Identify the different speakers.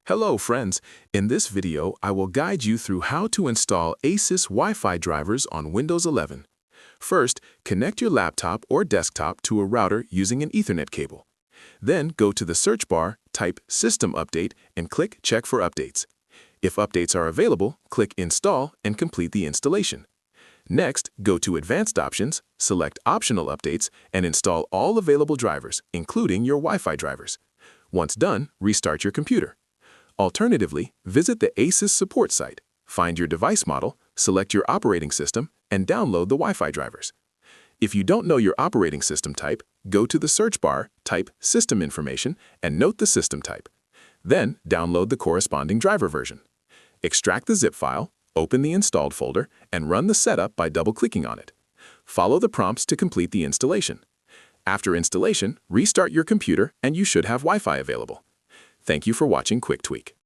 Speaker 1: Hello friends, in this video I will guide you through how to install ASUS Wi-Fi drivers on Windows 11. First, connect your laptop or desktop to a router using an Ethernet cable. Then go to the search bar, type System Update and click Check for Updates. If updates are available, click Install and complete the installation. Next, go to Advanced Options, select Optional Updates and install all available drivers, including your Wi-Fi drivers. Once done, restart your computer. Alternatively, visit the ASUS support site, find your device model, select your operating system, and download the Wi-Fi drivers. If you don't know your operating system type, go to the search bar, type System Information, and note the system type. Then, download the corresponding driver version. Extract the zip file, open the installed folder, and run the setup by double-clicking on it. Follow the prompts to complete the installation. After installation, restart your computer and you should have Wi-Fi available. Thank you for watching Quick Tweak.